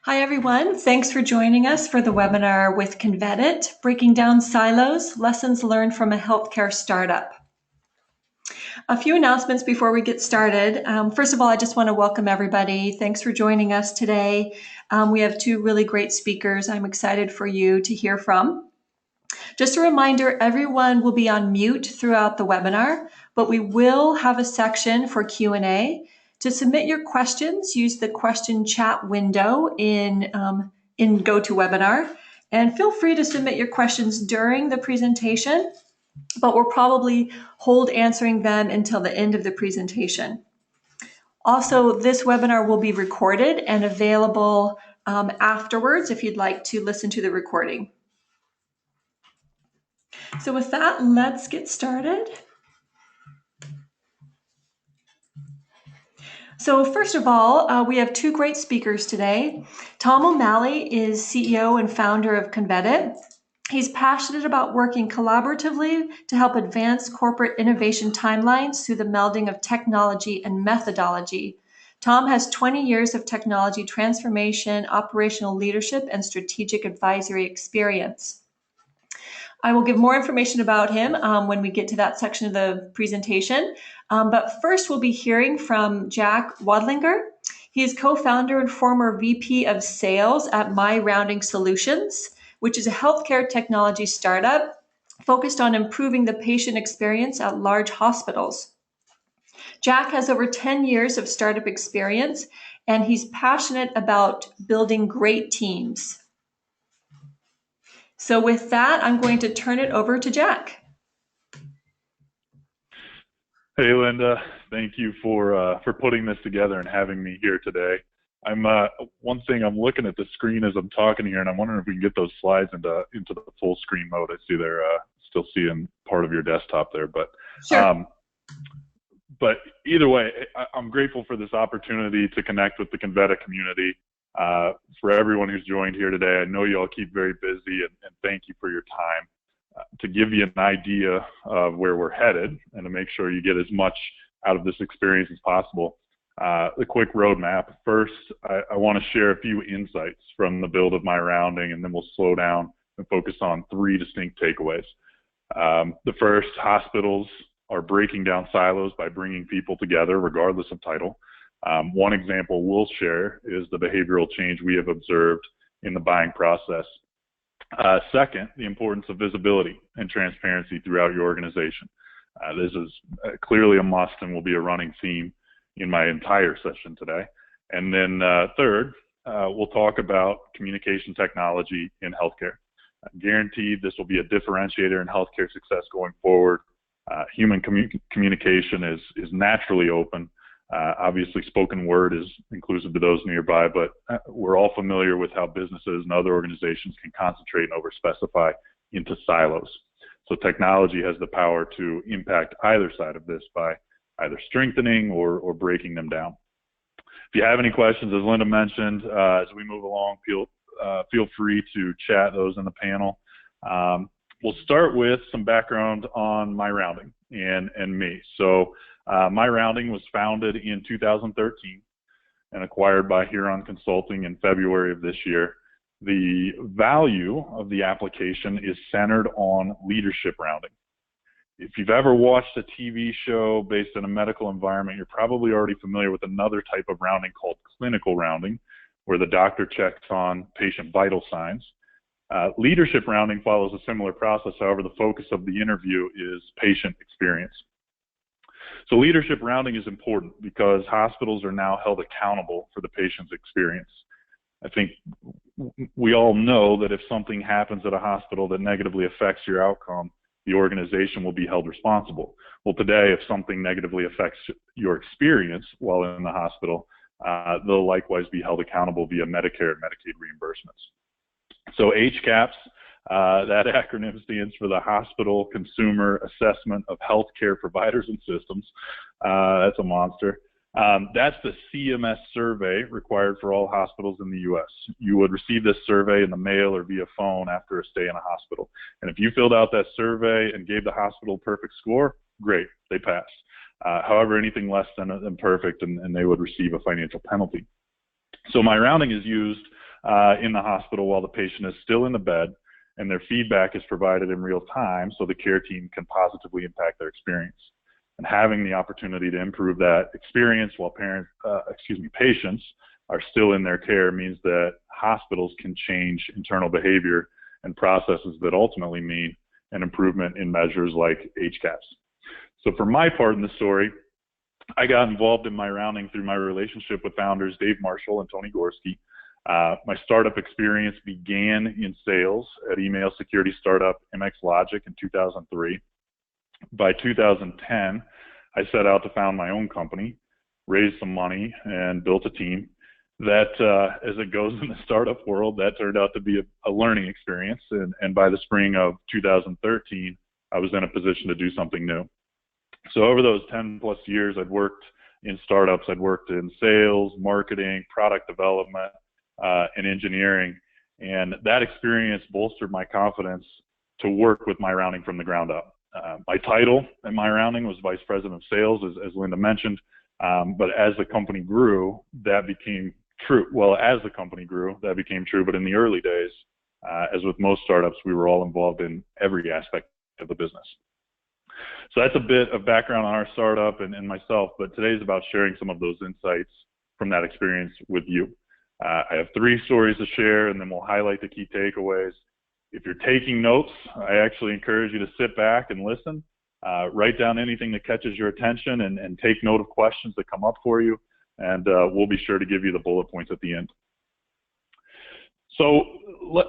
Hi, everyone. Thanks for joining us for the webinar with Convetit, Breaking Down Silos, Lessons Learned from a Healthcare Startup. A few announcements before we get started. First of all, I just want to welcome everybody. Thanks for joining us today. We have two really great speakers I'm excited for you to hear from. Just a reminder, everyone will be on mute throughout the webinar, but we will have a section for Q&A. To submit your questions, use the question chat window in GoToWebinar, and feel free to submit your questions during the presentation, but we'll probably hold answering them until the end of the presentation. Also, this webinar will be recorded and available afterwards if you'd like to listen to the recording. So with that, let's get started. So first of all, we have two great speakers today. Tom O'Malley is CEO and founder of Convetit. He's passionate about working collaboratively to help advance corporate innovation timelines through the melding of technology and methodology. Tom has 20 years of technology transformation, operational leadership, and strategic advisory experience. I will give more information about him when we get to that section of the presentation. But first, we'll be hearing from Jack Wodlinger. He is co-founder and former VP of Sales at MyRounding Solutions, which is a healthcare technology startup focused on improving the patient experience at large hospitals. Jack has over 10 years of startup experience, and he's passionate about building great teams. So with that, I'm going to turn it over to Jack. Hey, Linda. Thank you for putting this together and having me here today. One thing, I'm looking at the screen as I'm talking here, and I'm wondering if we can get those slides into the full screen mode. I see they're still seeing part of your desktop there, but sure. But either way, I'm grateful for this opportunity to connect with the Convetit community. For everyone who's joined here today, I know you all keep very busy, and thank you for your time. To give you an idea of where we're headed and to make sure you get as much out of this experience as possible, a quick roadmap. First, I want to share a few insights from the build of MyRounding, and then we'll slow down and focus on three distinct takeaways. The first, hospitals are breaking down silos by bringing people together regardless of title. One example we'll share is the behavioral change we have observed in the buying process. Second, the importance of visibility and transparency throughout your organization. This is clearly a must and will be a running theme in my entire session today. And then third, we'll talk about communication technology in healthcare. Guaranteed this will be a differentiator in healthcare success going forward. Human communication is naturally open. Obviously, spoken word is inclusive to those nearby, but we're all familiar with how businesses and other organizations can concentrate and overspecify into silos. So technology has the power to impact either side of this by either strengthening or breaking them down. If you have any questions, as Linda mentioned, as we move along, feel free to chat those in the panel. We'll start with some background on MyRounding and me. So MyRounding was founded in 2013 and acquired by Huron Consulting in February of this year. The value of the application is centered on leadership rounding. If you've ever watched a TV show based in a medical environment, you're probably already familiar with another type of rounding called clinical rounding, where the doctor checks on patient vital signs. Leadership rounding follows a similar process. However, the focus of the interview is patient experience. So leadership rounding is important because hospitals are now held accountable for the patient's experience. I think we all know that if something happens at a hospital that negatively affects your outcome, the organization will be held responsible. Well, today, if something negatively affects your experience while in the hospital, they'll likewise be held accountable via Medicare and Medicaid reimbursements. So HCAHPS, that acronym stands for the Hospital Consumer Assessment of Healthcare Providers and Systems. That's a monster. That's the CMS survey required for all hospitals in the U.S. You would receive this survey in the mail or via phone after a stay in a hospital. And if you filled out that survey and gave the hospital a perfect score, great, they passed. However, anything less than perfect, and they would receive a financial penalty. So MyRounding is used in the hospital while the patient is still in the bed, and their feedback is provided in real time so the care team can positively impact their experience. And having the opportunity to improve that experience while patients are still in their care means that hospitals can change internal behavior and processes that ultimately mean an improvement in measures like HCAHPS. So for my part in the story, I got involved in MyRounding through my relationship with founders Dave Marshall and Tony Gorski. My startup experience began in sales at email security startup MX Logic in 2003. By 2010, I set out to found my own company, raised some money, and built a team. That, as it goes in the startup world, that turned out to be a learning experience. And by the spring of 2013, I was in a position to do something new. So over those 10 plus years, I'd worked in startups. I'd worked in sales, marketing, product development, and engineering. And that experience bolstered my confidence to work with MyRounding from the ground up. My title at MyRounding was Vice President of Sales, as Linda mentioned. But as the company grew, that became true. Well, as the company grew, that became true. But in the early days, as with most startups, we were all involved in every aspect of the business. So that's a bit of background on our startup and myself. But today's about sharing some of those insights from that experience with you. I have 3 stories to share, and then we'll highlight the key takeaways. If you're taking notes, I actually encourage you to sit back and listen. Write down anything that catches your attention and take note of questions that come up for you. And we'll be sure to give you the bullet points at the end. So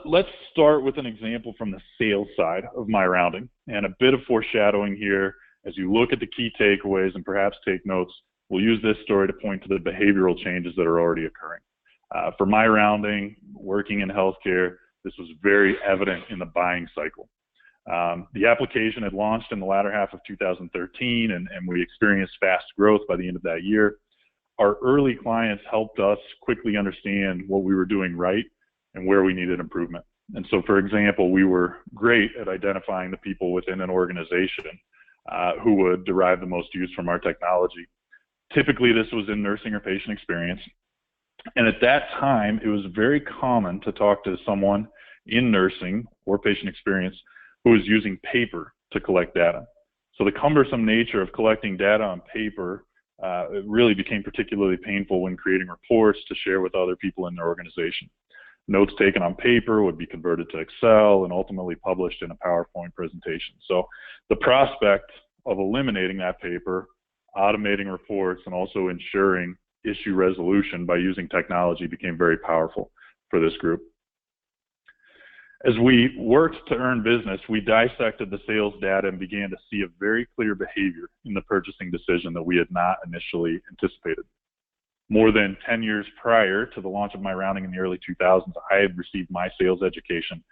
let's start with an example from the sales side of MyRounding, and a bit of foreshadowing here. As you look at the key takeaways and perhaps take notes, we'll use this story to point to the behavioral changes that are already occurring. For MyRounding, working in healthcare, this was very evident in the buying cycle. The application had launched in the latter half of 2013, and we experienced fast growth by the end of that year. Our early clients helped us quickly understand what we were doing right and where we needed improvement. And so, for example, we were great at identifying the people within an organization who would derive the most use from our technology. Typically, this was in nursing or patient experience. And at that time, it was very common to talk to someone in nursing or patient experience who was using paper to collect data. So the cumbersome nature of collecting data on paper it really became particularly painful when creating reports to share with other people in their organization. Notes taken on paper would be converted to Excel and ultimately published in a PowerPoint presentation. So the prospect of eliminating that paper, automating reports, and also ensuring issue resolution by using technology became very powerful for this group. As we worked to earn business, we dissected the sales data and began to see a very clear behavior in the purchasing decision that we had not initially anticipated. More than 10 years prior to the launch of MyRounding in the early 2000s, I had received my sales education.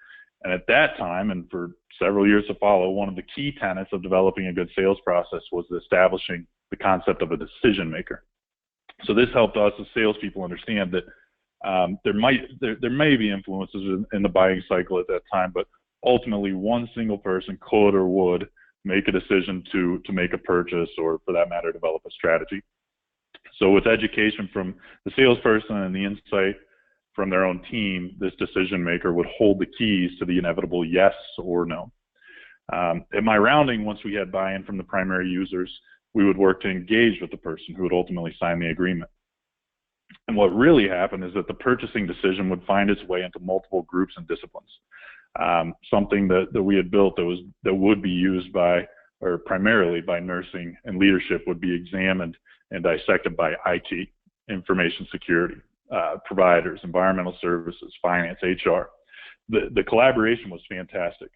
And at that time, and for several years to follow, one of the key tenets of developing a good sales process was establishing the concept of a decision maker. So this helped us as salespeople understand that there may be influences in the buying cycle at that time, but ultimately one single person could or would make a decision to make a purchase, or for that matter, develop a strategy. So with education from the salesperson and the insight from their own team, this decision maker would hold the keys to the inevitable yes or no. At MyRounding, once we had buy-in from the primary users, we would work to engage with the person who would ultimately sign the agreement. And what really happened is that the purchasing decision would find its way into multiple groups and disciplines. Something that we had built that would be used by, or primarily by, nursing and leadership would be examined and dissected by IT, information security, providers, environmental services, finance, HR. The collaboration was fantastic.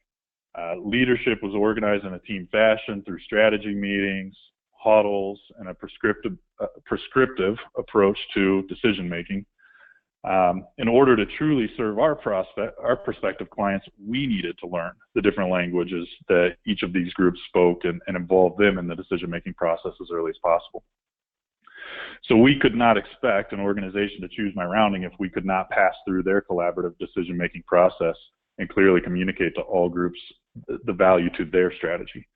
Leadership was organized in a team fashion through strategy meetings, huddles, and a prescriptive approach to decision making. In order to truly serve our prospective clients, we needed to learn the different languages that each of these groups spoke and involve them in the decision-making process as early as possible. So we could not expect an organization to choose MyRounding if we could not pass through their collaborative decision-making process and clearly communicate to all groups the value to their strategy.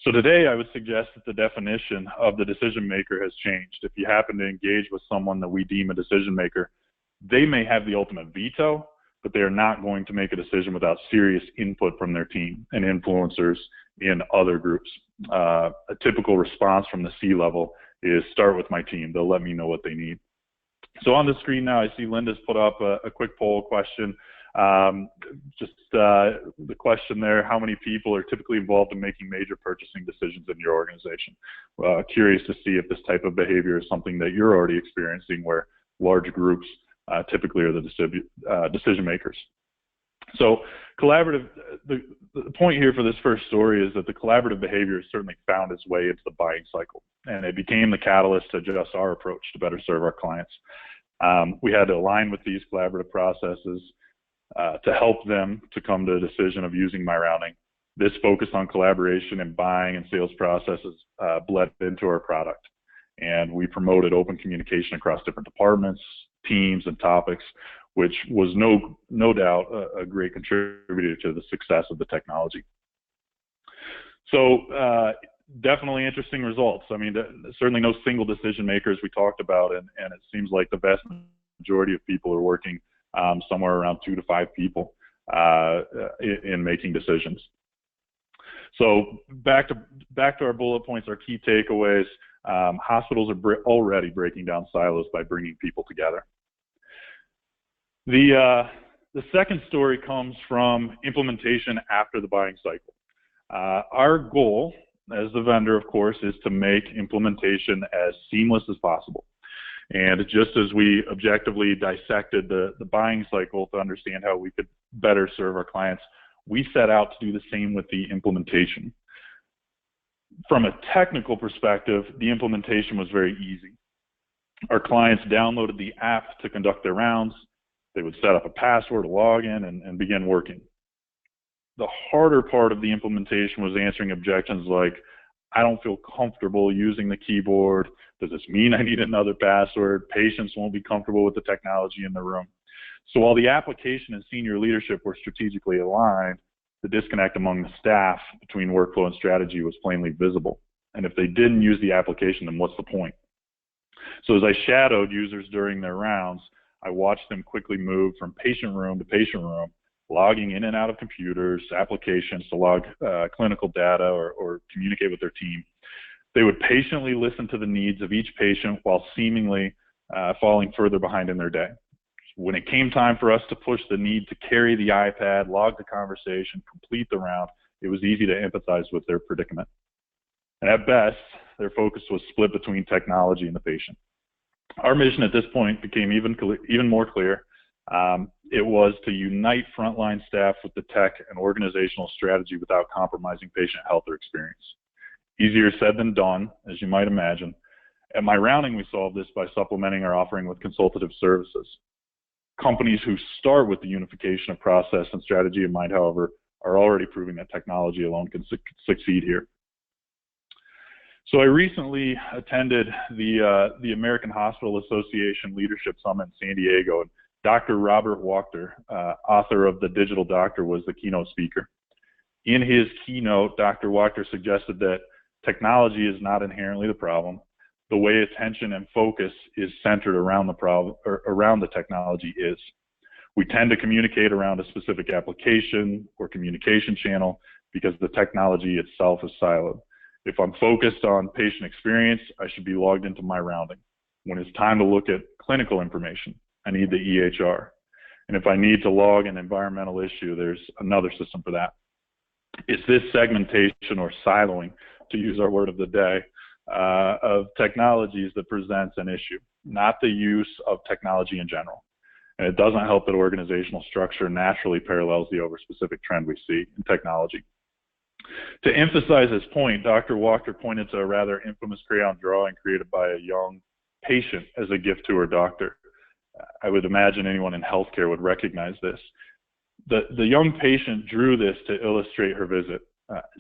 So today I would suggest that the definition of the decision maker has changed. If you happen to engage with someone that we deem a decision maker, They may have the ultimate veto, but they are not going to make a decision without serious input from their team and influencers in other groups. A typical response from the C-level is start with my team. They'll let me know what they need. So on the screen now, I see Linda's put up a quick poll question. The question there, how many people are typically involved in making major purchasing decisions in your organization? Curious to see if this type of behavior is something that you're already experiencing, where large groups typically are the decision makers. So collaborative, the point here for this first story is that the collaborative behavior has certainly found its way into the buying cycle, and it became the catalyst to adjust our approach to better serve our clients. We had to align with these collaborative processes to help them to come to a decision of using MyRounding. This focus on collaboration and buying and sales processes bled into our product, and we promoted open communication across different departments, teams, and topics, which was no doubt a great contributor to the success of the technology. So definitely interesting results. I mean, certainly no single decision makers we talked about, and it seems like the vast majority of people are working somewhere around 2 to 5 people in making decisions. So back to our bullet points, our key takeaways. Hospitals are already breaking down silos by bringing people together. The second story comes from implementation after the buying cycle. Our goal as the vendor, of course, is to make implementation as seamless as possible. And just as we objectively dissected the buying cycle to understand how we could better serve our clients, we set out to do the same with the implementation. From a technical perspective, the implementation was very easy. Our clients downloaded the app to conduct their rounds. They would set up a password, a login, and begin working. The harder part of the implementation was answering objections like, I don't feel comfortable using the keyboard. Does this mean I need another password? Patients won't be comfortable with the technology in the room. So while the application and senior leadership were strategically aligned, the disconnect among the staff between workflow and strategy was plainly visible. And if they didn't use the application, then what's the point? So as I shadowed users during their rounds, I watched them quickly move from patient room to patient room, logging in and out of computers, applications to log clinical data or communicate with their team. They would patiently listen to the needs of each patient while seemingly falling further behind in their day. When it came time for us to push the need to carry the iPad, log the conversation, complete the round, it was easy to empathize with their predicament. And at best, their focus was split between technology and the patient. Our mission at this point became even more clear. It was to unite frontline staff with the tech and organizational strategy without compromising patient health or experience. Easier said than done, as you might imagine. At MyRounding, we solved this by supplementing our offering with consultative services. Companies who start with the unification of process and strategy in mind, however, are already proving that technology alone can succeed here. So I recently attended the American Hospital Association Leadership Summit in San Diego, and Dr. Robert Wachter, author of The Digital Doctor, was the keynote speaker. In his keynote, Dr. Wachter suggested that technology is not inherently the problem. The way attention and focus is centered around the problem, or around the technology is. We tend to communicate around a specific application or communication channel because the technology itself is siloed. If I'm focused on patient experience, I should be logged into MyRounding. When it's time to look at clinical information, I need the EHR. And if I need to log an environmental issue, there's another system for that. It's this segmentation or siloing, to use our word of the day, of technologies that presents an issue, not the use of technology in general. And it doesn't help that organizational structure naturally parallels the over-specific trend we see in technology. To emphasize this point, Dr. Wachter pointed to a rather infamous crayon drawing created by a young patient as a gift to her doctor. I would imagine anyone in healthcare would recognize this. The young patient drew this to illustrate her visit.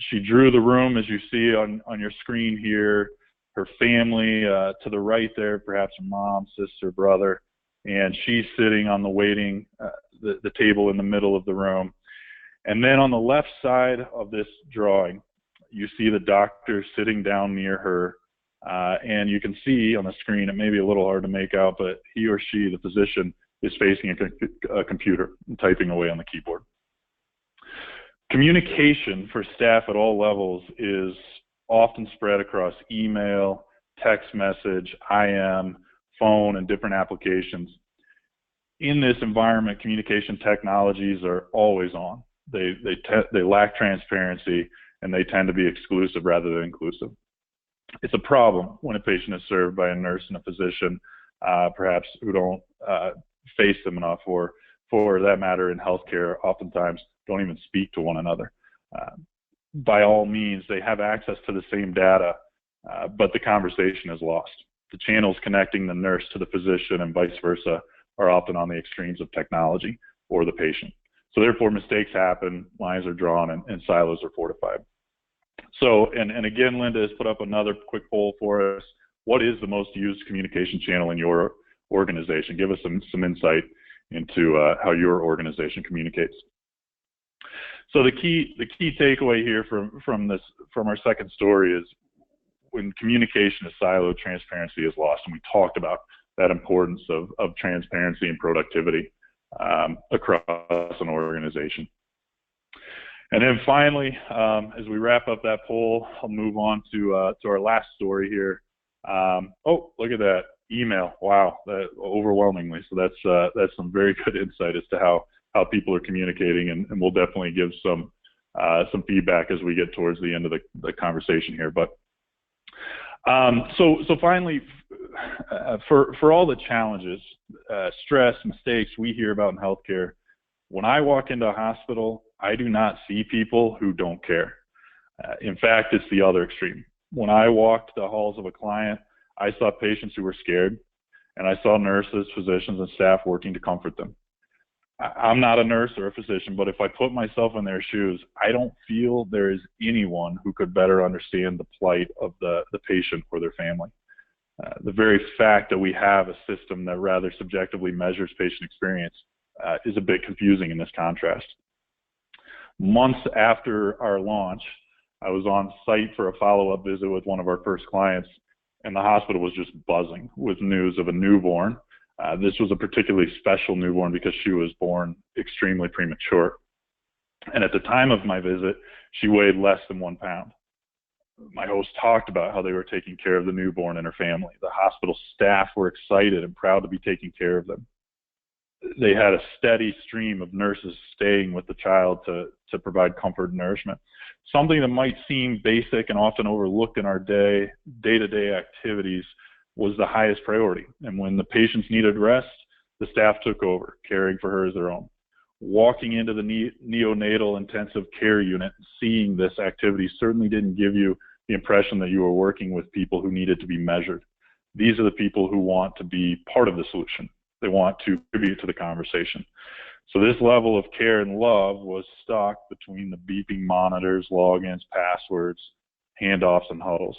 She drew the room as you see on your screen here, her family to the right there, perhaps her mom, sister, brother, and she's sitting on the table in the middle of the room. And then on the left side of this drawing, you see the doctor sitting down near her, and you can see on the screen, it may be a little hard to make out, but he or she, the physician, is facing a computer and typing away on the keyboard. Communication for staff at all levels is often spread across email, text message, IM, phone, and different applications. In this environment, communication technologies are always on. They lack transparency, and they tend to be exclusive rather than inclusive. It's a problem when a patient is served by a nurse and a physician, perhaps who don't face them enough, or for that matter in healthcare, oftentimes don't even speak to one another. By all means, they have access to the same data, but the conversation is lost. The channels connecting the nurse to the physician and vice versa are often on the extremes of technology or the patient. So therefore, mistakes happen, lines are drawn, and silos are fortified. So, and again, Linda has put up another quick poll for us. What is the most used communication channel in your organization? Give us some insight into how your organization communicates. So the key takeaway here from our second story is when communication is siloed, transparency is lost, and we talked about that importance of transparency and productivity across an organization. And then finally, as we wrap up that poll, I'll move on to our last story here. Oh, look at that email! Wow, that overwhelmingly. So that's some very good insight as to how people are communicating, and we'll definitely give some feedback as we get towards the end of the conversation here. But so finally, for all the challenges, stress, mistakes we hear about in healthcare, when I walk into a hospital, I do not see people who don't care. In fact, it's the other extreme. When I walked the halls of a client, I saw patients who were scared, and I saw nurses, physicians, and staff working to comfort them. I'm not a nurse or a physician, but if I put myself in their shoes, I don't feel there is anyone who could better understand the plight of the patient or their family. The very fact that we have a system that rather subjectively measures patient experience is a bit confusing in this contrast. Months after our launch, I was on site for a follow-up visit with one of our first clients, and the hospital was just buzzing with news of a newborn. This was a particularly special newborn because she was born extremely premature. And at the time of my visit, she weighed less than 1 pound. My host talked about how they were taking care of the newborn and her family. The hospital staff were excited and proud to be taking care of them. They had a steady stream of nurses staying with the child to provide comfort and nourishment. Something that might seem basic and often overlooked in our day-to-day activities was the highest priority. And when the patients needed rest, the staff took over, caring for her as their own. Walking into the neonatal intensive care unit, seeing this activity certainly didn't give you the impression that you were working with people who needed to be measured. These are the people who want to be part of the solution. They want to contribute to the conversation. So this level of care and love was stuck between the beeping monitors, logins, passwords, handoffs, and huddles.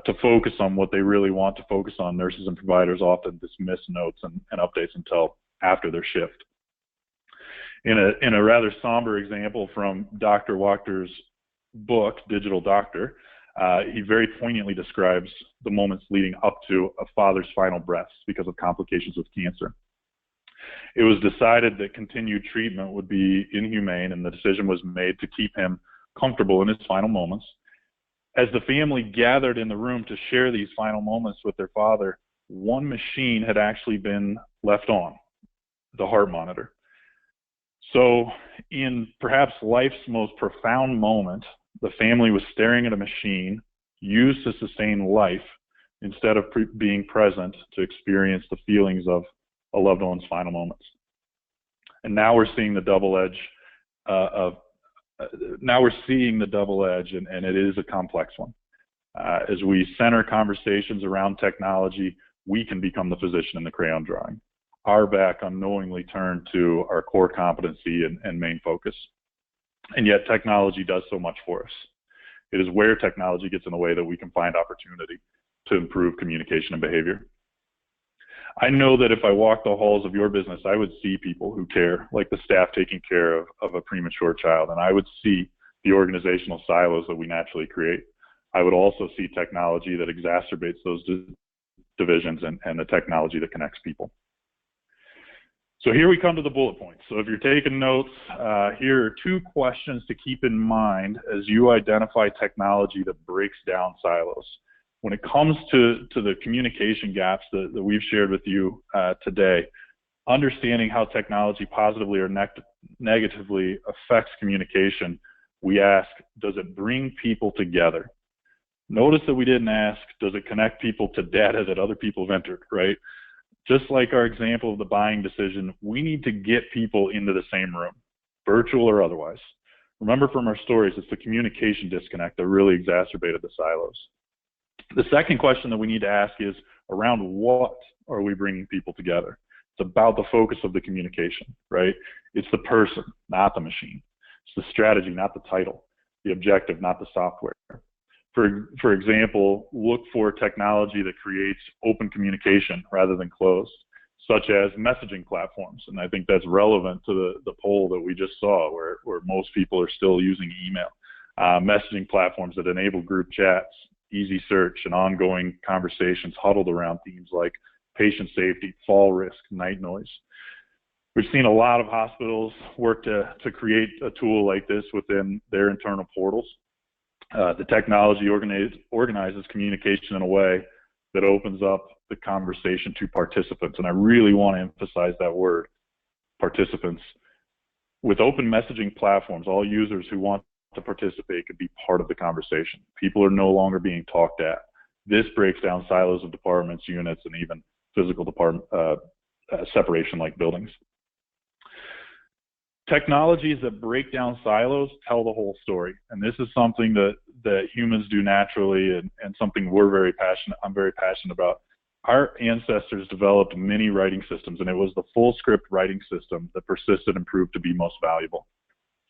To focus on what they really want to focus on, nurses and providers often dismiss notes and updates until after their shift. In a rather somber example from Dr. Wachter's book, Digital Doctor, he very poignantly describes the moments leading up to a father's final breaths because of complications with cancer. It was decided that continued treatment would be inhumane, and the decision was made to keep him comfortable in his final moments. As the family gathered in the room to share these final moments with their father, one machine had actually been left on, the heart monitor. So in perhaps life's most profound moment, the family was staring at a machine used to sustain life instead of being present to experience the feelings of a loved one's final moments. And now we're seeing the double edge and it is a complex one. As we center conversations around technology, we can become the physician in the crayon drawing. Our back unknowingly turned to our core competency and main focus. And yet technology does so much for us. It is where technology gets in the way that we can find opportunity to improve communication and behavior. I know that if I walk the halls of your business, I would see people who care, like the staff taking care of a premature child, and I would see the organizational silos that we naturally create. I would also see technology that exacerbates those divisions and the technology that connects people. So here we come to the bullet points. So if you're taking notes, here are 2 questions to keep in mind as you identify technology that breaks down silos. When it comes to the communication gaps that we've shared with you today, understanding how technology positively or negatively affects communication, we ask, does it bring people together? Notice that we didn't ask, does it connect people to data that other people have entered, right? Just like our example of the buying decision, we need to get people into the same room, virtual or otherwise. Remember from our stories, it's the communication disconnect that really exacerbated the silos. The second question that we need to ask is, around what are we bringing people together? It's about the focus of the communication, right? It's the person, not the machine. It's the strategy, not the title. The objective, not the software. For example, look for technology that creates open communication rather than closed, such as messaging platforms. And I think that's relevant to the poll that we just saw, where most people are still using email. Messaging platforms that enable group chats, easy search, and ongoing conversations huddled around themes like patient safety, fall risk, night noise. We've seen a lot of hospitals work to create a tool like this within their internal portals. The technology organizes communication in a way that opens up the conversation to participants. And I really want to emphasize that word, participants. With open messaging platforms, all users who want to participate could be part of the conversation. People are no longer being talked at. This breaks down silos of departments, units, and even physical department separation like buildings. Technologies that break down silos tell the whole story, and this is something that humans do naturally, and something I'm very passionate about. Our ancestors developed many writing systems, and it was the full script writing system that persisted and proved to be most valuable.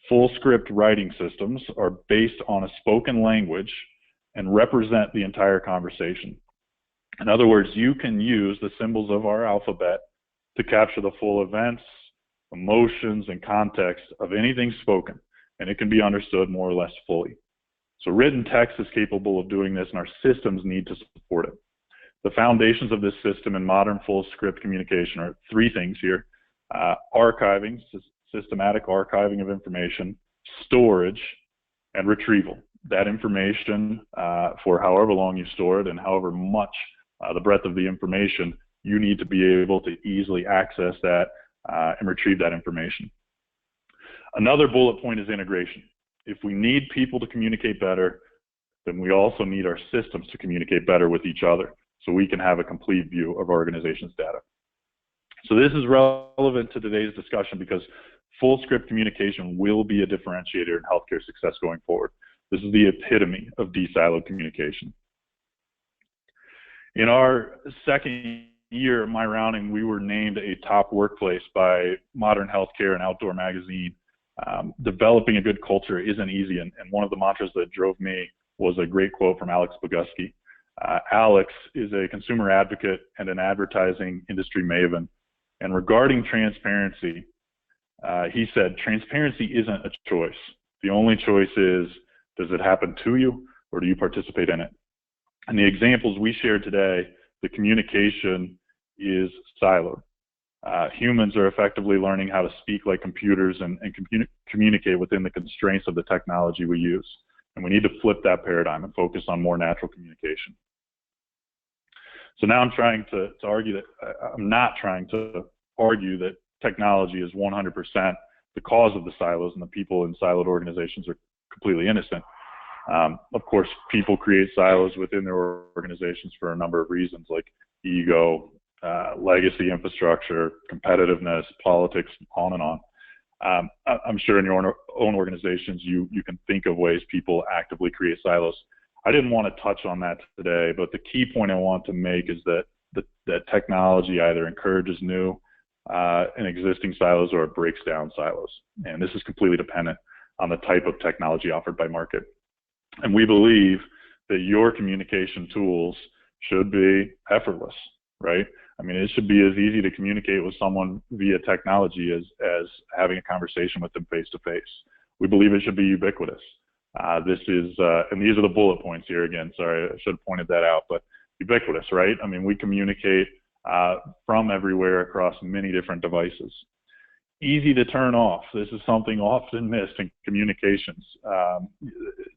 Full script writing systems are based on a spoken language and represent the entire conversation. In other words, you can use the symbols of our alphabet to capture the full events, emotions, and context of anything spoken, and it can be understood more or less fully. So written text is capable of doing this, and our systems need to support it. The foundations of this system in modern full script communication are 3 things here: archiving, systematic archiving of information, storage, and retrieval. That information, for however long you store it and however much the breadth of the information, you need to be able to easily access that and retrieve that information. Another bullet point is integration. If we need people to communicate better, then we also need our systems to communicate better with each other so we can have a complete view of our organization's data. So this is relevant to today's discussion because full script communication will be a differentiator in healthcare success going forward. This is the epitome of de-siloed communication. In our second year of MyRounding, we were named a top workplace by Modern Healthcare and Outdoor Magazine. Developing a good culture isn't easy, and one of the mantras that drove me was a great quote from Alex Boguski. Alex is a consumer advocate and an advertising industry maven. And regarding transparency, he said, transparency isn't a choice. The only choice is, does it happen to you or do you participate in it? And the examples we shared today, the communication is siloed. Humans are effectively learning how to speak like computers and communicate within the constraints of the technology we use. And we need to flip that paradigm and focus on more natural communication. So now I'm trying to argue that, I'm not trying to argue that technology is 100% the cause of the silos and the people in siloed organizations are completely innocent. Of course, people create silos within their organizations for a number of reasons, like ego, legacy infrastructure, competitiveness, politics, on and on. I'm sure in your own organizations, you can think of ways people actively create silos. I didn't want to touch on that today, but the key point I want to make is that that technology either encourages new and existing silos or it breaks down silos. And this is completely dependent on the type of technology offered by market. And we believe that your communication tools should be effortless, right? I mean, it should be as easy to communicate with someone via technology as having a conversation with them face to face. We believe it should be ubiquitous. And these are the bullet points here again. Sorry, I should have pointed that out, but ubiquitous, right? I mean, we communicate from everywhere across many different devices. Easy to turn off. This is something often missed in communications.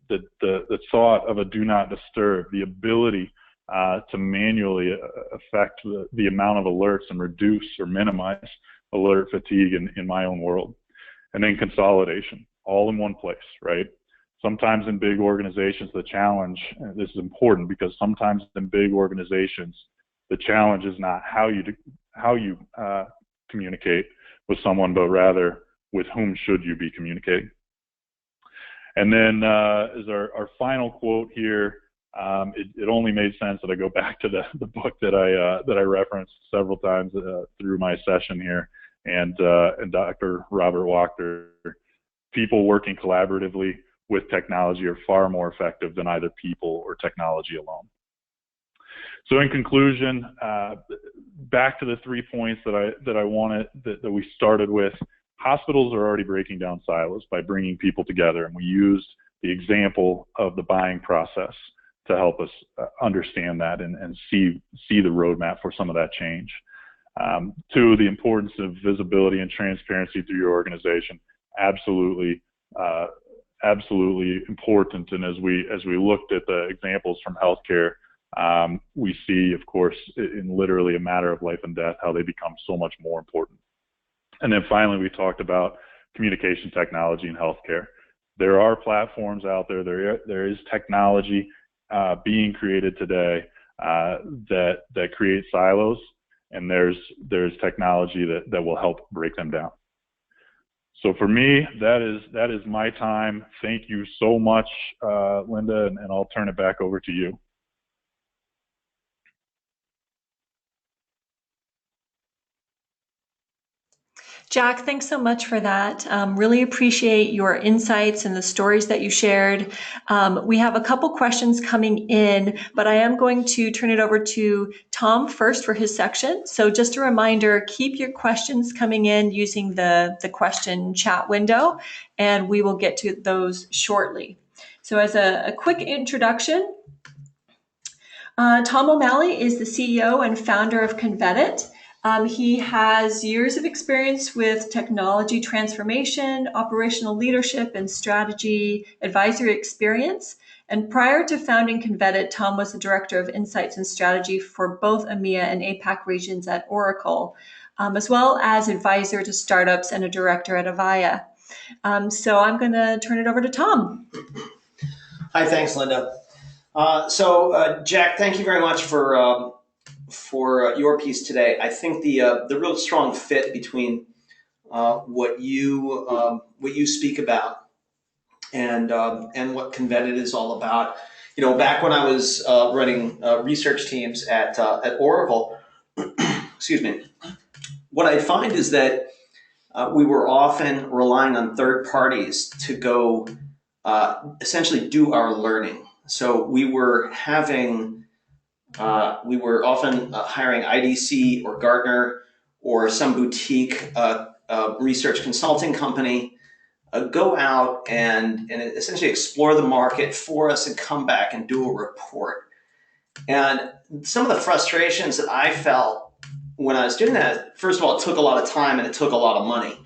The thought of a do not disturb, the ability to manually affect the amount of alerts and reduce or minimize alert fatigue in my own world. And then consolidation, all in one place, right? Sometimes in big organizations, the challenge, and this is important because sometimes in big organizations, the challenge is not how you communicate with someone, but rather with whom should you be communicating. And then as our final quote here, it only made sense that I go back to the book that I referenced several times through my session here, and Dr. Robert Wachter. People working collaboratively with technology are far more effective than either people or technology alone. So in conclusion, back to the 3 points that I wanted, that we started with. Hospitals are already breaking down silos by bringing people together, and we used the example of the buying process to help us understand that and see the roadmap for some of that change. 2, the importance of visibility and transparency through your organization. Absolutely important. And as we looked at the examples from healthcare, we see, of course, in literally a matter of life and death, how they become so much more important. And then finally, we talked about communication technology in healthcare. There are platforms out there. There is technology being created today that create silos, and there's technology that will help break them down. So for me, that is my time. Thank you so much, Linda, and I'll turn it back over to you. Jack, thanks so much for that. Really appreciate your insights and the stories that you shared. We have a couple questions coming in, but I am going to turn it over to Tom first for his section. So just a reminder, keep your questions coming in using the question chat window, and we will get to those shortly. So as a quick introduction, Tom O'Malley is the CEO and founder of Convetit. He has years of experience with technology transformation, operational leadership, and strategy advisory experience. And prior to founding Convetit, Tom was the director of insights and strategy for both EMEA and APAC regions at Oracle, as well as advisor to startups and a director at Avaya. So I'm going to turn it over to Tom. Hi, thanks, Linda. Jack, thank you very much for your piece today. I think the real strong fit between what you speak about and what Convetit is all about. You know, back when I was running research teams at Oracle, excuse me, what I find is that we were often relying on third parties to go essentially do our learning. So we were often hiring IDC or Gartner or some boutique research consulting company, go out and essentially explore the market for us and come back and do a report. And some of the frustrations that I felt when I was doing that, first of all, it took a lot of time and it took a lot of money.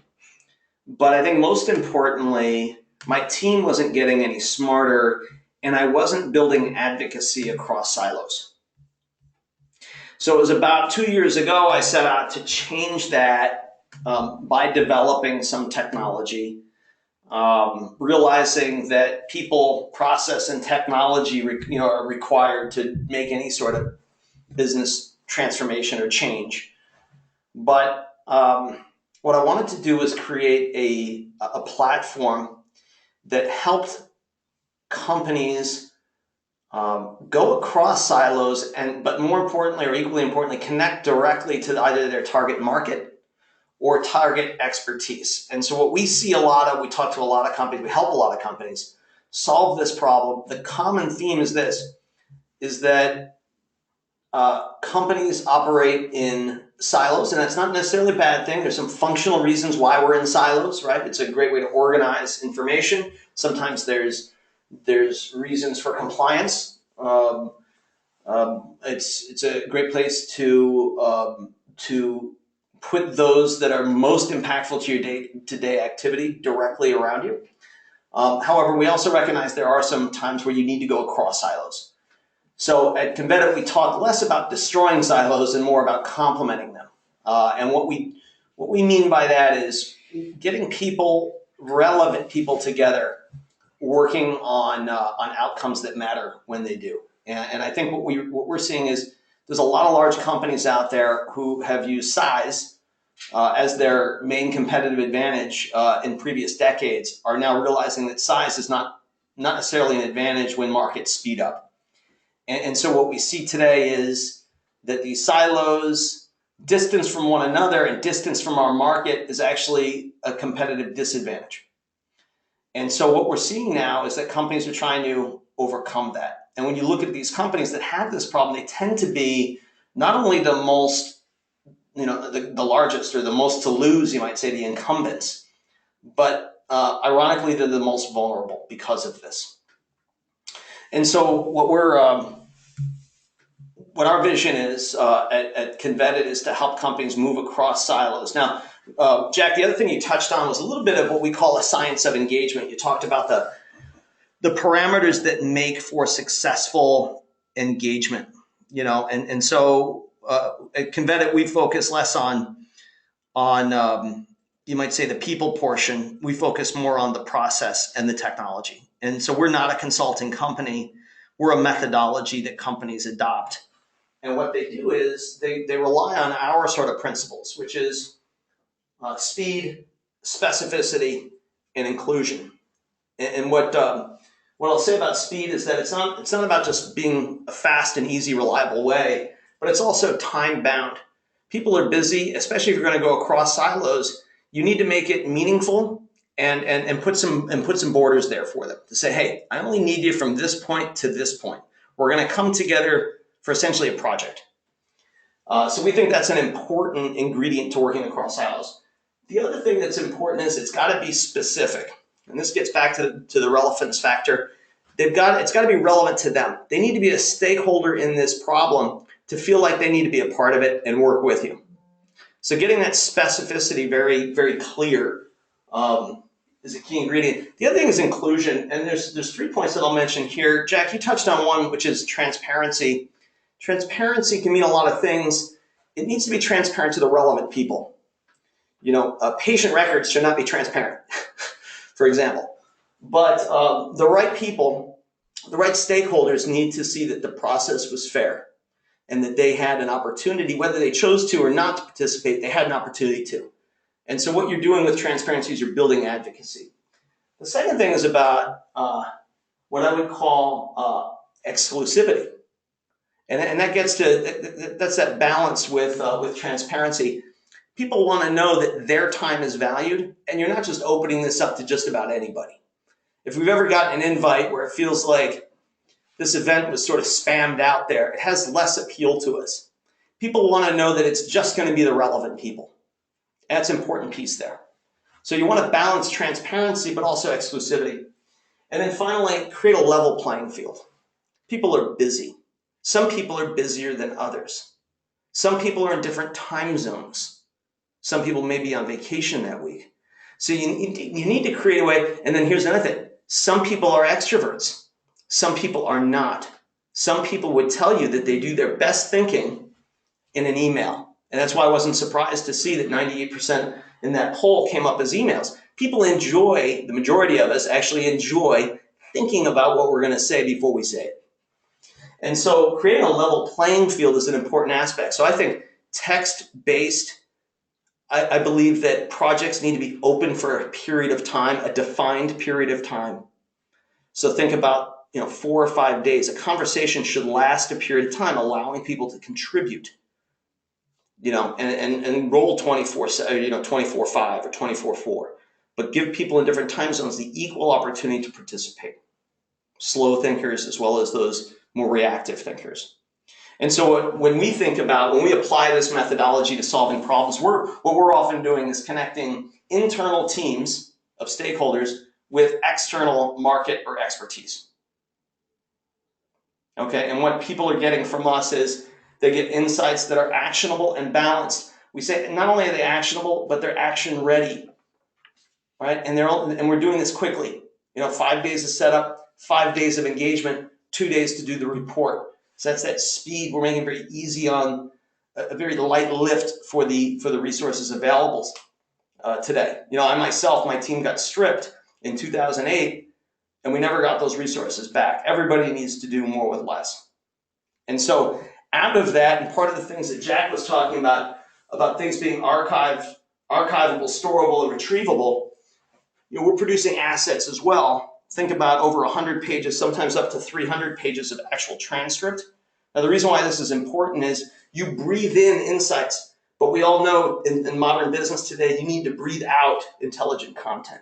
But I think most importantly, my team wasn't getting any smarter, and I wasn't building advocacy across silos. So it was about 2 years ago, I set out to change that by developing some technology, realizing that people, process, and technology are required to make any sort of business transformation or change. But what I wanted to do was create a platform that helped companies go across silos, but more importantly, or equally importantly, connect directly to either their target market or target expertise. And so what we see a lot of, we talk to a lot of companies, we help a lot of companies solve this problem. The common theme is this, is that companies operate in silos, and that's not necessarily a bad thing. There's some functional reasons why we're in silos, right? It's a great way to organize information. Sometimes there's reasons for compliance. It's a great place to put those that are most impactful to your day-to-day activity directly around you. However, we also recognize there are some times where you need to go across silos. So at Convetit, we talk less about destroying silos and more about complementing them. And what we mean by that is getting people, relevant people together, working on outcomes that matter when they do. And I think what we're seeing is there's a lot of large companies out there who have used size as their main competitive advantage in previous decades, are now realizing that size is not necessarily an advantage when markets speed up. And so what we see today is that these silos, distance from one another and distance from our market, is actually a competitive disadvantage. And so what we're seeing now is that companies are trying to overcome that. And when you look at these companies that have this problem, they tend to be not only the most, the largest or the most to lose, you might say, the incumbents, but ironically, they're the most vulnerable because of this. And so what our vision is at Convetit is to help companies move across silos. Now, Jack, the other thing you touched on was a little bit of what we call a science of engagement. You talked about the parameters that make for successful engagement, and so at Convetit, we focus less on you might say the people portion. We focus more on the process and the technology. And so we're not a consulting company. We're a methodology that companies adopt. And what they do is they rely on our sort of principles, which is speed, specificity, and inclusion. And what I'll say about speed is that it's not about just being a fast and easy, reliable way, but it's also time bound. People are busy, especially if you're going to go across silos. You need to make it meaningful and put some borders there for them to say, hey, I only need you from this point to this point. We're going to come together for essentially a project. So we think that's an important ingredient to working across silos. The other thing that's important is it's got to be specific. And this gets back to the relevance factor. It's got to be relevant to them. They need to be a stakeholder in this problem to feel like they need to be a part of it and work with you. So getting that specificity very, very clear is a key ingredient. The other thing is inclusion, and there's 3 points that I'll mention here. Jack, you touched on one, which is transparency. Transparency can mean a lot of things. It needs to be transparent to the relevant people. Patient records should not be transparent, for example. But the right people, the right stakeholders need to see that the process was fair and that they had an opportunity, whether they chose to or not to participate, they had an opportunity to. And so what you're doing with transparency is you're building advocacy. The second thing is about what I would call exclusivity. And that gets to, that's that balance with transparency. People want to know that their time is valued, and you're not just opening this up to just about anybody. If we've ever gotten an invite where it feels like this event was sort of spammed out there, it has less appeal to us. People want to know that it's just going to be the relevant people. That's an important piece there. So you want to balance transparency, but also exclusivity. And then finally, create a level playing field. People are busy. Some people are busier than others. Some people are in different time zones. Some people may be on vacation that week. So you need to create a way. And then here's another thing. Some people are extroverts. Some people are not. Some people would tell you that they do their best thinking in an email. And that's why I wasn't surprised to see that 98% in that poll came up as emails. People enjoy, the majority of us actually enjoy thinking about what we're going to say before we say it. And so creating a level playing field is an important aspect. So I think text-based, I believe that projects need to be open for a period of time, a defined period of time. So think about 4 or 5 days. A conversation should last a period of time, allowing people to contribute. And roll 24/5 or 24/4, but give people in different time zones the equal opportunity to participate. Slow thinkers as well as those more reactive thinkers. And so when we apply this methodology to solving problems, what we're often doing is connecting internal teams of stakeholders with external market or expertise. Okay, and what people are getting from us is they get insights that are actionable and balanced. We say not only are they actionable, but they're action ready, right? And we're doing this quickly. 5 days of setup, 5 days of engagement, 2 days to do the report. So that's that speed. We're making it very easy on a very light lift for the resources available today. I myself, my team got stripped in 2008, and we never got those resources back. Everybody needs to do more with less. And so out of that, and part of the things that Jack was talking about things being archivable, storable, and retrievable, we're producing assets as well. Think about over 100 pages, sometimes up to 300 pages of actual transcript. Now, the reason why this is important is you breathe in insights, but we all know in modern business today, you need to breathe out intelligent content.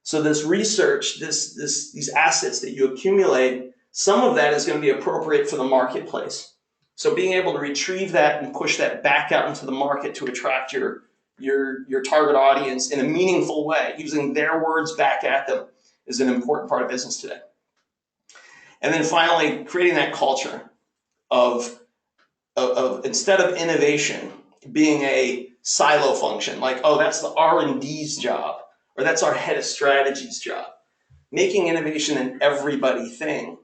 So this research, these assets that you accumulate, some of that is going to be appropriate for the marketplace. So being able to retrieve that and push that back out into the market to attract your target audience in a meaningful way, using their words back at them, is an important part of business today. And then finally, creating that culture of instead of innovation being a silo function, like, oh, that's the R&D's job, or that's our head of strategy's job. Making innovation an everybody thing.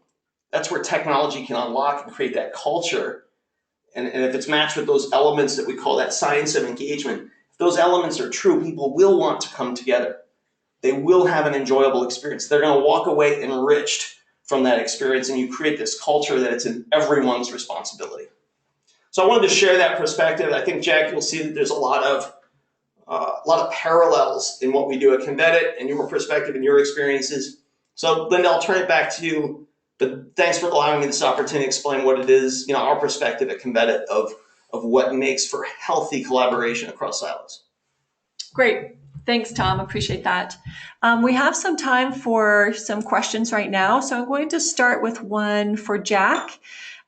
That's where technology can unlock and create that culture. And if it's matched with those elements that we call that science of engagement, if those elements are true, people will want to come together. They will have an enjoyable experience. They're going to walk away enriched from that experience, and you create this culture that it's in everyone's responsibility. So I wanted to share that perspective. I think, Jack, you'll see that there's a lot of parallels in what we do at Convetit and your perspective and your experiences. So, Linda, I'll turn it back to you. But thanks for allowing me this opportunity to explain what it is, our perspective at Convetit of what makes for healthy collaboration across silos. Great. Thanks, Tom. Appreciate that. We have some time for some questions right now. So I'm going to start with one for Jack.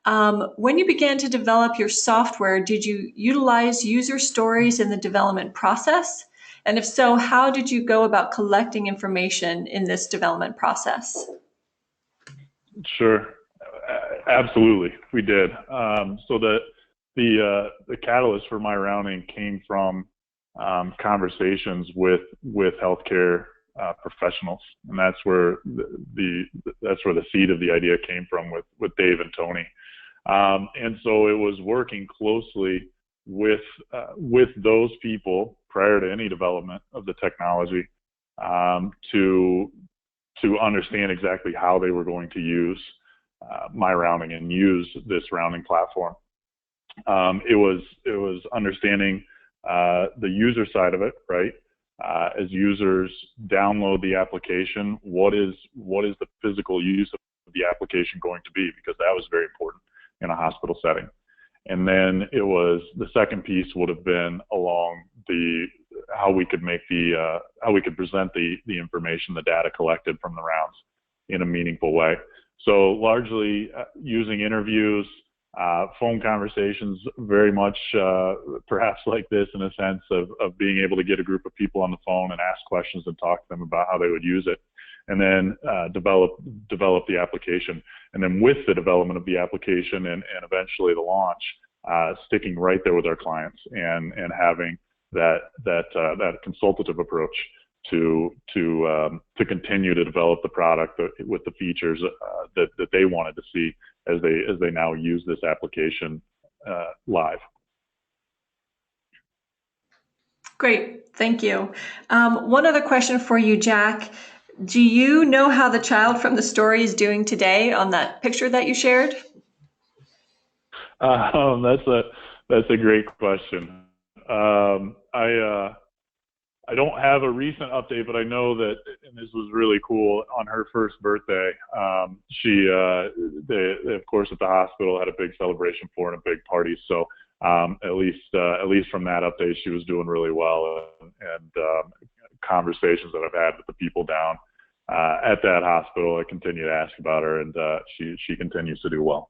When you began to develop your software, did you utilize user stories in the development process? And if so, how did you go about collecting information in this development process? Sure, absolutely, we did. So the catalyst for MyRounding came from conversations with healthcare professionals, and that's where the seed of the idea came from with Dave and Tony. And so it was working closely with those people prior to any development of the technology to understand exactly how they were going to use MyRounding and use this rounding platform. It was understanding the user side of it, right? As users download the application, what is the physical use of the application going to be? Because that was very important in a hospital setting. And then the second piece would have been along how we could present the information, the data collected from the rounds in a meaningful way. So largely using interviews, phone conversations, very much perhaps like this, in a sense of being able to get a group of people on the phone and ask questions and talk to them about how they would use it, and then develop the application. And then with the development of the application and eventually the launch, sticking right there with our clients and having that consultative approach to continue to develop the product with the features that they wanted to see as they now use this application live. Great, thank you. One other question for you, Jack. Do you know how the child from the story is doing today on that picture that you shared? That's a great question. I don't have a recent update, but I know that, and this was really cool, on her first birthday, they of course at the hospital had a big celebration for her and a big party. So at least from that update, she was doing really well, and conversations that I've had with the people down at that hospital, I continue to ask about her, and she continues to do well.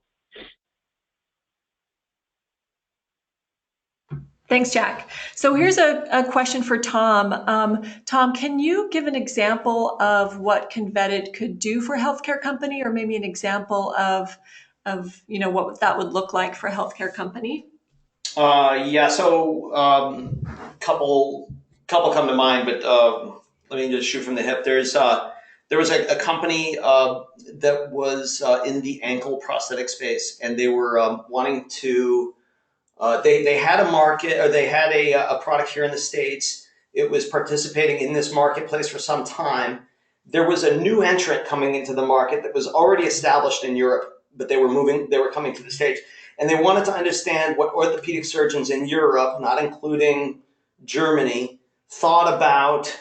Thanks, Jack. So here's a question for Tom. Tom, can you give an example of what Convetit could do for a healthcare company, or maybe an example of what that would look like for a healthcare company? Yeah, so couple come to mind, but let me just shoot from the hip. There was a company that was in the ankle prosthetic space, and they were wanting to. They had a market, or they had a product here in the States. It was participating in this marketplace for some time. There was a new entrant coming into the market that was already established in Europe, but they were coming to the States. And they wanted to understand what orthopedic surgeons in Europe, not including Germany, thought about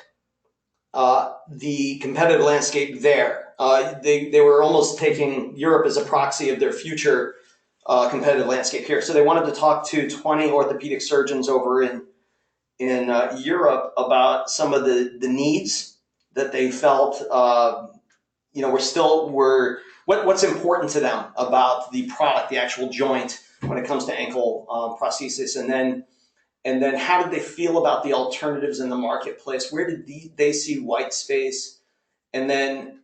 the competitive landscape there. They were almost taking Europe as a proxy of their future competitive landscape here. So they wanted to talk to 20 orthopedic surgeons over in Europe about some of the needs that they felt were what's important to them about the product, the actual joint, when it comes to ankle prosthesis, and then how did they feel about the alternatives in the marketplace? Where did they see white space? And then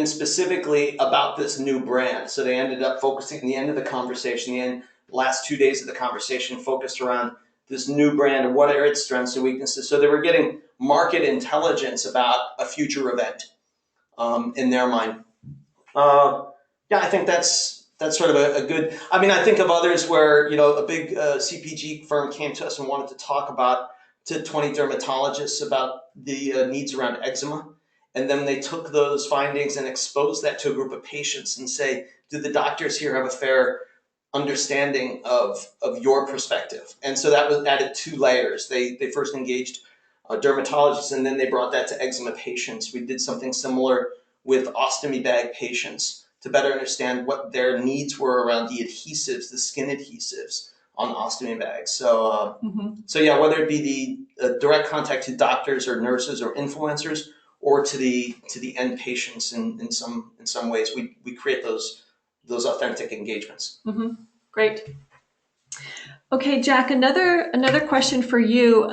specifically about this new brand. So they ended up focusing, in the end of the conversation, the last 2 days of the conversation focused around this new brand and what are its strengths and weaknesses. So they were getting market intelligence about a future event in their mind. Yeah, I think that's sort of a good. I mean, I think of others where a big CPG firm came to us and wanted to talk to 20 dermatologists about the needs around eczema, and then they took those findings and exposed that to a group of patients and say, do the doctors here have a fair understanding of your perspective? And so that was added 2 layers. They first engaged dermatologists, and then they brought that to eczema patients. We did something similar with ostomy bag patients to better understand what their needs were around the adhesives, the skin adhesives on ostomy bags. So, so yeah, whether it be the direct contact to doctors or nurses or influencers, or to the end patients in some ways, we create those authentic engagements. Great. Okay, Jack, another question for you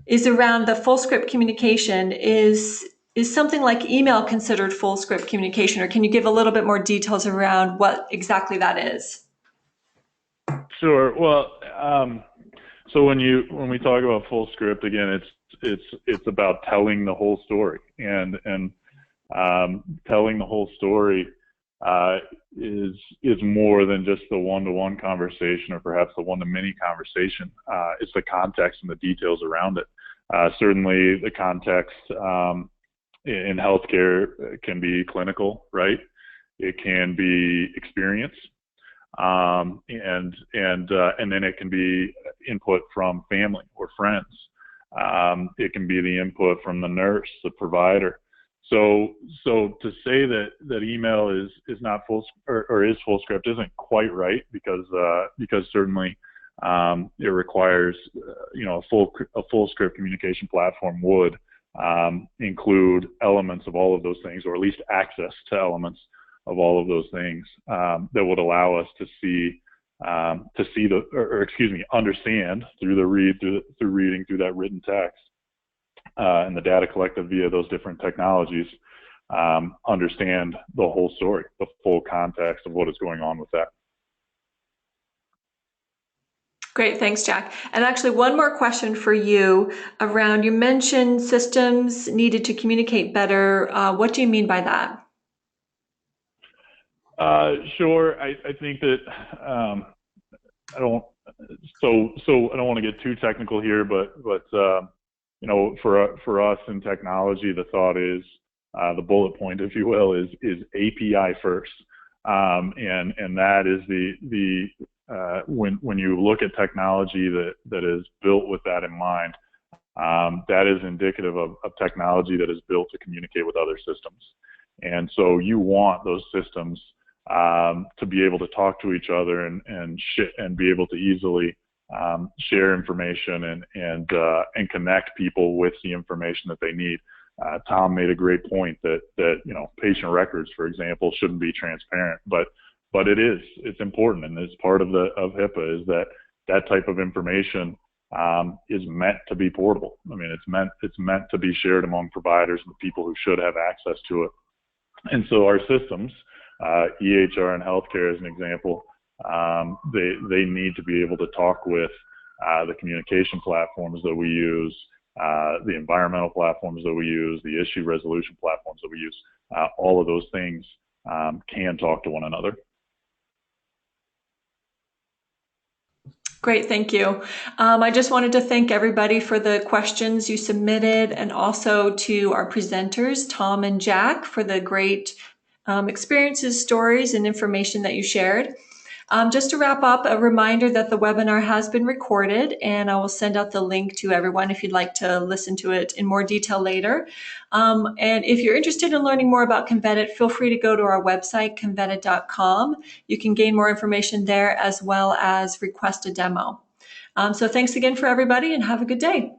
is around the full script communication. Is something like email considered full script communication, or can you give a little bit more details around what exactly that is? Sure. Well, so when we talk about full script, again, it's about telling the whole story, and telling the whole story is more than just the one-to-one conversation, or perhaps the one-to-many conversation. It's the context and the details around it. Certainly, the context in healthcare can be clinical, right? It can be experience, and then it can be input from family or friends. It can be the input from the nurse, the provider. So to say that email is not full or is full script isn't quite right, because certainly it requires a full script communication platform would include elements of all of those things, or at least access to elements of all of those things that would allow us to understand through reading through that written text and the data collected via those different technologies, understand the whole story, the full context of what is going on with that. Great, thanks, Jack. And actually, one more question for you around, you mentioned systems needed to communicate better. What do you mean by that? Sure. I think that I don't want to get too technical here, but for us in technology, the thought is the bullet point, if you will, is API first, and that is when you look at technology that is built with that in mind, that is indicative of technology that is built to communicate with other systems. And so you want those systems to be able to talk to each other and be able to easily share information and connect people with the information that they need. Tom made a great point that patient records, for example, shouldn't be transparent, but it's important, and it's part of HIPAA, is that type of information is meant to be portable. I mean, it's meant to be shared among providers and the people who should have access to it. And so our systems EHR in healthcare as an example. They need to be able to talk with the communication platforms that we use, the environmental platforms that we use, the issue resolution platforms that we use. All of those things can talk to one another. Great, thank you. I just wanted to thank everybody for the questions you submitted, and also to our presenters, Tom and Jack, for the great experiences, stories, and information that you shared. Just to wrap up, a reminder that the webinar has been recorded, and I will send out the link to everyone if you'd like to listen to it in more detail later. And if you're interested in learning more about Convetit, feel free to go to our website, convetit.com. You can gain more information there, as well as request a demo. So thanks again for everybody, and have a good day.